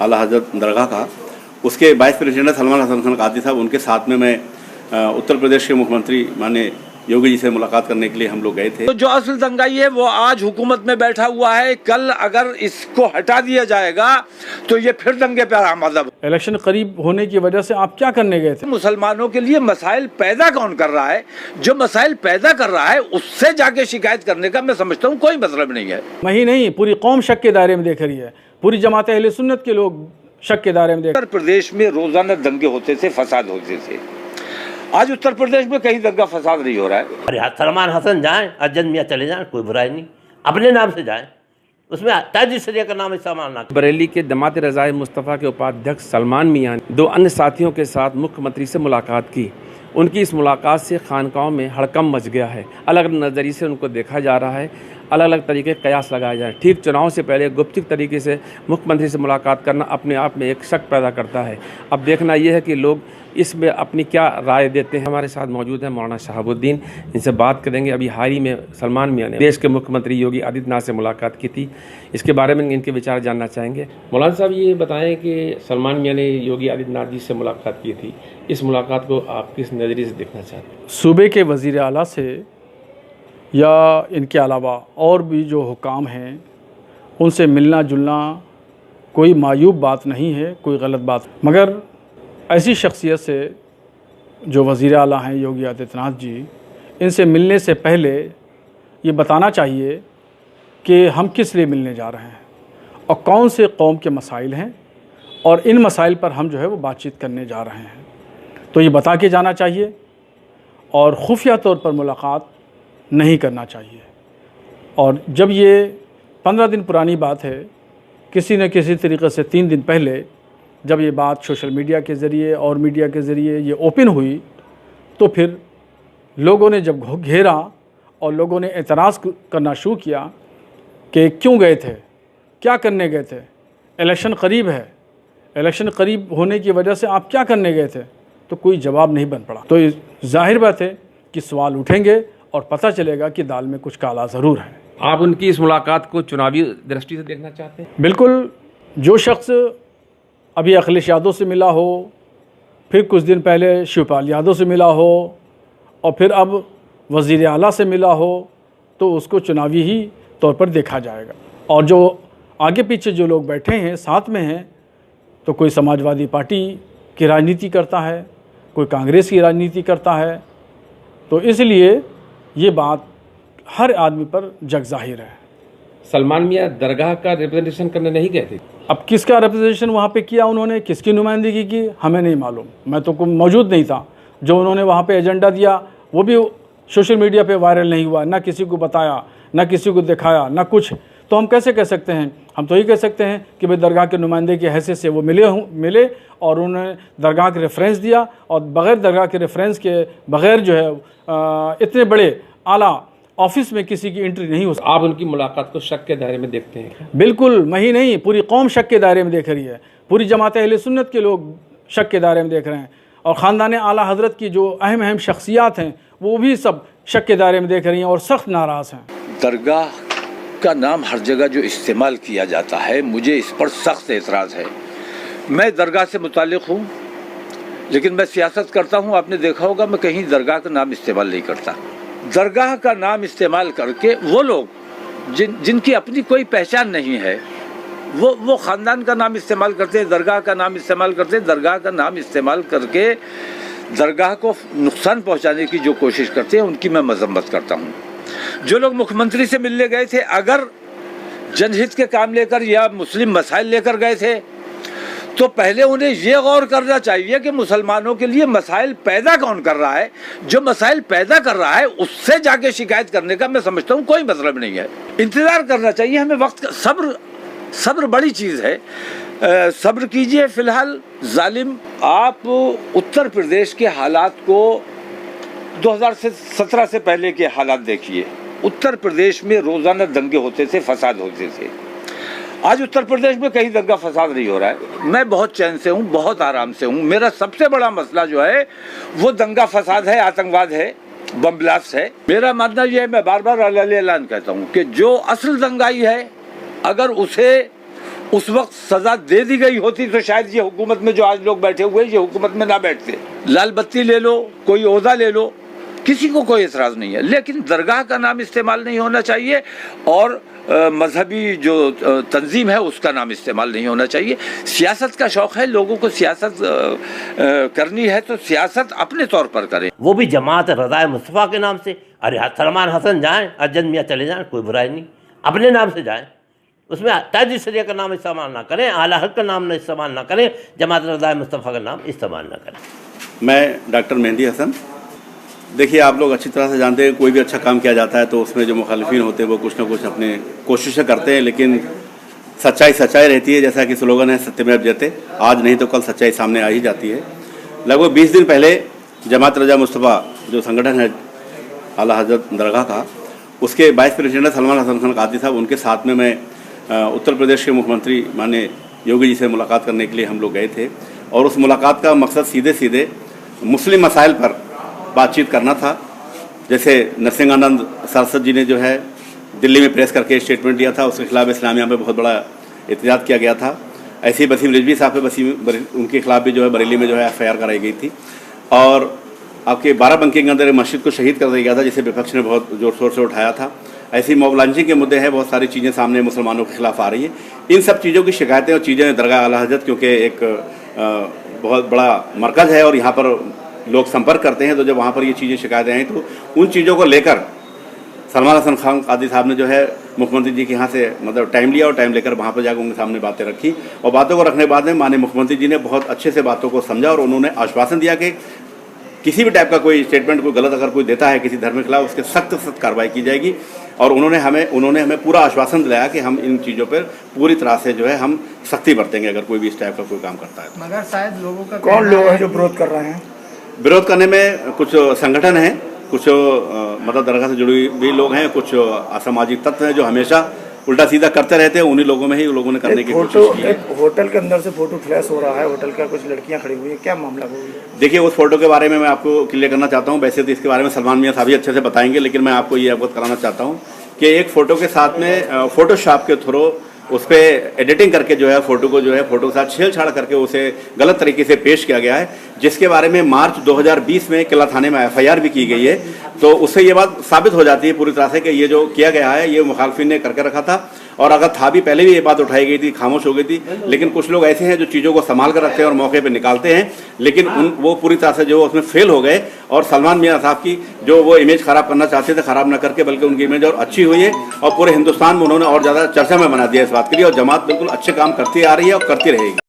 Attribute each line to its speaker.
Speaker 1: आला हज़रत दरगाह का, उसके वाइस प्रेसिडेंट सलमान हसन खान कादी साहब, उनके साथ में मैं उत्तर प्रदेश के मुख्यमंत्री माननीय योगी जी से मुलाकात करने के लिए हम लोग गए थे।
Speaker 2: तो जो असल दंगाई है वो आज हुकूमत में बैठा हुआ है, कल अगर इसको हटा दिया जाएगा तो ये फिर दंगे पे आमादा।
Speaker 3: इलेक्शन करीब होने की वजह से आप क्या करने गए थे?
Speaker 2: मुसलमानों के लिए मसाइल पैदा कौन कर रहा है? जो मसाइल पैदा कर रहा है उससे जाके शिकायत करने का मैं समझता हूँ कोई मतलब नहीं है।
Speaker 3: वही नहीं, पूरी कौम शक के दायरे में देख रही है, पूरी जमात अहले सुन्नत के लोग शक के दायरे में देख।
Speaker 2: उत्तर प्रदेश में रोजाना दंगे होते थे, फसाद होते थे। आज उत्तर प्रदेश में कहीं दंगा फसाद नहीं हो रहा है।
Speaker 4: सलमान हसन जाएं, अजन मियाँ चले जाएं, कोई बुराई नहीं, अपने नाम से जाएं, उसमें ताजिद शरिया का नाम इस्तेमाल ना।
Speaker 5: बरेली के जमात रज़ाए मुस्तफ़ा के उपाध्यक्ष सलमान मियाँ ने 2 अन्य साथियों के साथ मुख्यमंत्री से मुलाकात की। उनकी इस मुलाकात से खानकाहों में हड़कंप मच गया है। अलग अलग नज़रिए से उनको देखा जा रहा है, अलग अलग तरीके कयास लगाए जाए। ठीक चुनाव से पहले गुप्त तरीके से मुख्यमंत्री से मुलाकात करना अपने आप में एक शक पैदा करता है। अब देखना यह है कि लोग इसमें अपनी क्या राय देते हैं। हमारे साथ मौजूद हैं मौलाना शहाबुद्दीन, इनसे बात करेंगे। अभी हाल ही में सलमान मियाँ ने देश के मुख्यमंत्री योगी आदित्यनाथ से मुलाकात की थी, इसके बारे में इनके विचार जानना चाहेंगे। मौलाना साहब, ये बताएं कि सलमान मियाँ ने योगी आदित्यनाथ जी से मुलाकात की थी, इस मुलाकात को आप किस नज़रिए से देखना चाहते हैं?
Speaker 3: सूबे के वज़ीर आला से या इनके अलावा और भी जो हुकाम हैं उनसे मिलना जुलना कोई मायूब बात नहीं है, कोई गलत बात, मगर ऐसी शख्सियत से जो वज़ीर आला हैं योगी आदित्यनाथ जी, इनसे मिलने से पहले ये बताना चाहिए कि हम किस लिए मिलने जा रहे हैं और कौन से कौम के मसाइल हैं और इन मसाइल पर हम जो है वो बातचीत करने जा रहे हैं, तो ये बता के जाना चाहिए और खुफिया तौर पर मुलाकात नहीं करना चाहिए। और जब ये 15 दिन पुरानी बात है, किसी न किसी तरीक़े से 3 दिन पहले जब ये बात सोशल मीडिया के ज़रिए और मीडिया के ज़रिए ये ओपन हुई, तो फिर लोगों ने जब घेरा और लोगों ने एतराज़ करना शुरू किया कि क्यों गए थे, क्या करने गए थे, इलेक्शन करीब है, इलेक्शन करीब होने की वजह से आप क्या करने गए थे, तो कोई जवाब नहीं बन पड़ा। तो जाहिर बात है कि सवाल उठेंगे और पता चलेगा कि दाल में कुछ काला ज़रूर है।
Speaker 5: आप उनकी इस मुलाकात को चुनावी दृष्टि से देखना चाहते हैं?
Speaker 3: बिल्कुल। जो शख्स अभी अखिलेश यादव से मिला हो, फिर कुछ दिन पहले शिवपाल यादव से मिला हो और फिर अब वज़ीर आला से मिला हो, तो उसको चुनावी ही तौर पर देखा जाएगा। और जो आगे पीछे जो लोग बैठे हैं साथ में हैं, तो कोई समाजवादी पार्टी की राजनीति करता है, कोई कांग्रेस की राजनीति करता है, तो इसलिए ये बात हर आदमी पर जग जाहिर है।
Speaker 5: सलमान मियाँ दरगाह का रिप्रेजेंटेशन करने नहीं गए थे?
Speaker 3: अब किसका रिप्रेजेंटेशन वहाँ पे किया उन्होंने, किसकी नुमाइंदगी की, हमें नहीं मालूम, मैं तो मौजूद नहीं था। जो उन्होंने वहाँ पे एजेंडा दिया वो भी सोशल मीडिया पे वायरल नहीं हुआ, ना किसी को बताया, ना किसी को दिखाया, ना कुछ। तो हम कैसे कह सकते हैं? हम तो ये कह सकते हैं कि भाई दरगाह के नुमाइंदे की हैसियत से वो मिले और उन्होंने दरगाह के रेफरेंस दिया, और बग़ैर दरगाह के रेफरेंस के बग़ैर जो है इतने बड़े आला ऑफिस में किसी की एंट्री नहीं हो सकती।
Speaker 5: आप उनकी मुलाकात को शक के दायरे में देखते हैं?
Speaker 3: बिल्कुल, वही नहीं, पूरी कौम शक के दायरे में देख रही है, पूरी जमात अहले सुन्नत के लोग शक के दायरे में देख रहे हैं, और ख़ानदान आला हज़रत की जो अहम अहम शख्सियात हैं वो भी सब शक के दायरे में देख रही हैं और सख्त नाराज़ हैं।
Speaker 2: दरगाह का नाम हर जगह जो इस्तेमाल किया जाता है, मुझे इस पर सख्त एतराज़ है। मैं दरगाह से मुताल्लिक़ हूँ, लेकिन मैं सियासत करता हूँ। आपने देखा होगा मैं कहीं दरगाह का नाम इस्तेमाल नहीं करता। दरगाह का नाम इस्तेमाल करके वो लोग जिनकी अपनी कोई पहचान नहीं है, वो ख़ानदान का नाम इस्तेमाल करते हैं, दरगाह का नाम इस्तेमाल करते हैं, दरगाह का नाम इस्तेमाल करके दरगाह को नुकसान पहुंचाने की जो कोशिश करते हैं उनकी मैं मजम्मत करता हूं। जो लोग मुख्यमंत्री से मिलने गए थे, अगर जनहित के काम लेकर या मुस्लिम मसाइल लेकर गए थे, तो पहले उन्हें ये गौर करना चाहिए कि मुसलमानों के लिए मसाइल पैदा कौन कर रहा है। जो मसाइल पैदा कर रहा है उससे जाके शिकायत करने का मैं समझता हूँ कोई मतलब नहीं है। इंतज़ार करना चाहिए हमें, वक्त का सब्र बड़ी चीज़ है। सब्र कीजिए। फ़िलहाल जालिम, आप उत्तर प्रदेश के हालात को 2017 से पहले के हालात देखिए। उत्तर प्रदेश में रोज़ाना दंगे होते थे, फसाद होते थे। आज उत्तर प्रदेश में कहीं दंगा फसाद नहीं हो रहा है। मैं बहुत चैन से हूँ, बहुत आराम से हूँ। मेरा सबसे बड़ा मसला जो है वो दंगा फसाद है, आतंकवाद है, बम ब्लास्ट है। मेरा मानना यह है, मैं बार बार ऐलान कहता हूँ कि जो असल दंगाई है, अगर उसे उस वक्त सजा दे दी गई होती तो शायद ये हुकूमत में जो आज लोग बैठे हुए ये हुकूमत में ना बैठते। लाल बत्ती ले लो, कोई ओहदा ले लो, किसी को कोई एतराज़ नहीं है, लेकिन दरगाह का नाम इस्तेमाल नहीं होना चाहिए और मजहबी जो तंजीम है उसका नाम इस्तेमाल नहीं होना चाहिए। सियासत का शौक़ है, लोगों को सियासत करनी है तो सियासत अपने तौर पर करें।
Speaker 4: वो भी जमात रज़ाए मुस्तफ़ा के नाम से। अरे सलमान हसन जाएँ, अज्जद मियाँ चले जाएँ, कोई बुराई नहीं, अपने नाम से जाएँ, उसमें ताज शरिया का नाम इस्तेमाल ना करें, आला हक का नाम इस्तेमाल ना करें, जमात रज़ाए मुस्तफ़ा का नाम इस्तेमाल ना करें।
Speaker 1: मैं डॉक्टर मेहंदी हसन। देखिए, आप लोग अच्छी तरह से जानते हैं कोई भी अच्छा काम किया जाता है तो उसमें जो मुखालिफिन होते हैं वो कुछ ना कुछ अपने कोशिशें करते हैं, लेकिन सच्चाई सच्चाई रहती है। जैसा कि स्लोगन है सत्यमेव जयते, आज नहीं तो कल सच्चाई सामने आ ही जाती है। लगभग 20 दिन पहले जमात रज़ाए मुस्तफ़ा जो संगठन है आला हज़रत दरगाह का, उसके वाइस प्रेसिडेंट सलमान हसन खान कादी साहब, उनके साथ में मैं उत्तर प्रदेश के मुख्यमंत्री माननीय योगी जी से मुलाकात करने के लिए हम लोग गए थे। और उस मुलाकात का मकसद सीधे सीधे मुस्लिम मसाइल पर बातचीत करना था। जैसे नरसिंहानंद सांसद जी ने जो है दिल्ली में प्रेस करके स्टेटमेंट दिया था, उसके खिलाफ इस्लामिया में बहुत बड़ा एहतजाज किया गया था। ऐसे ही वसीम रिजवी साहब पे उनके खिलाफ भी जो है बरेली में जो है FIR कराई गई थी। और आपके बाराबंकी के अंदर मस्जिद को शहीद कर दिया गया था, जिसे विपक्ष ने बहुत जोर शोर से उठाया था। ऐसी मॉब लॉन्चिंग के मुद्दे हैं, बहुत सारी चीज़ें सामने मुसलमानों के खिलाफ आ रही है। इन सब चीज़ों की शिकायतें और चीज़ें दरगाह आला हज़रत, क्योंकि एक बहुत बड़ा मरकज़ है और यहाँ पर लोग संपर्क करते हैं, तो जब वहाँ पर ये चीज़ें शिकायतें आई तो उन चीज़ों को लेकर सलमान हसन खान कादी साहब ने जो है मुख्यमंत्री जी के यहाँ से मतलब टाइम लिया और टाइम लेकर वहाँ पर जाकर उनके सामने बातें रखी। और बातों को रखने के बाद में माननीय मुख्यमंत्री जी ने बहुत अच्छे से बातों को समझा और उन्होंने आश्वासन दिया कि किसी भी टाइप का कोई स्टेटमेंट कोई गलत अगर कोई देता है किसी धर्म के खिलाफ, उसके सख्त कार्रवाई की जाएगी। और उन्होंने हमें पूरा आश्वासन दिलाया कि हम इन चीज़ों पर पूरी तरह से जो है हम सख्ती बरतेंगे अगर कोई भी इस टाइप का कोई काम करता है।
Speaker 6: मगर शायद लोगों का
Speaker 7: कौन लोग हैं जो विरोध कर रहे हैं?
Speaker 1: विरोध करने में कुछ संगठन हैं, कुछ मतलब दरगाह से जुड़े भी लोग हैं, कुछ असामाजिक तत्व हैं जो हमेशा उल्टा सीधा करते रहते हैं। उन्हीं लोगों में ही लोगों ने करने की कोशिश की है।
Speaker 7: एक होटल के अंदर से फोटो फ्लैश हो रहा है, होटल का कुछ लड़कियां खड़ी हुई हैं, क्या मामला हो गया?
Speaker 1: देखिए, उस फोटो के बारे में मैं आपको क्लियर करना चाहता हूँ। वैसे तो इसके बारे में सलमान मियाँ साहब ही अच्छे से बताएंगे, लेकिन मैं आपको ये अवगत कराना चाहता हूँ कि एक फ़ोटो के साथ में फोटोशॉप के थ्रू उस पर एडिटिंग करके जो है फ़ोटो को जो है फ़ोटो के साथ छेड़छाड़ करके उसे गलत तरीके से पेश किया गया है, जिसके बारे में मार्च 2020 में किला थाने में FIR भी की गई है। तो उससे ये बात साबित हो जाती है पूरी तरह से कि ये जो किया गया है ये मुखालफिन ने करके रखा था। और अगर था भी, पहले भी ये बात उठाई गई थी, खामोश हो गई थी। लेकिन कुछ लोग ऐसे हैं जो चीज़ों को संभाल कर रखते हैं और मौके पर निकालते हैं, लेकिन वो पूरी तरह से जो उसमें फेल हो गए। और सलमान मियाँ साहब की जो वो इमेज ख़राब करना चाहते थे, ख़राब ना करके बल्कि उनकी इमेज और अच्छी हुई है और पूरे हिंदुस्तान में उन्होंने और ज़्यादा चर्चा में बना दिया इस बात के लिए। और जमात बिल्कुल अच्छे काम करती आ रही है और करती रहेगी।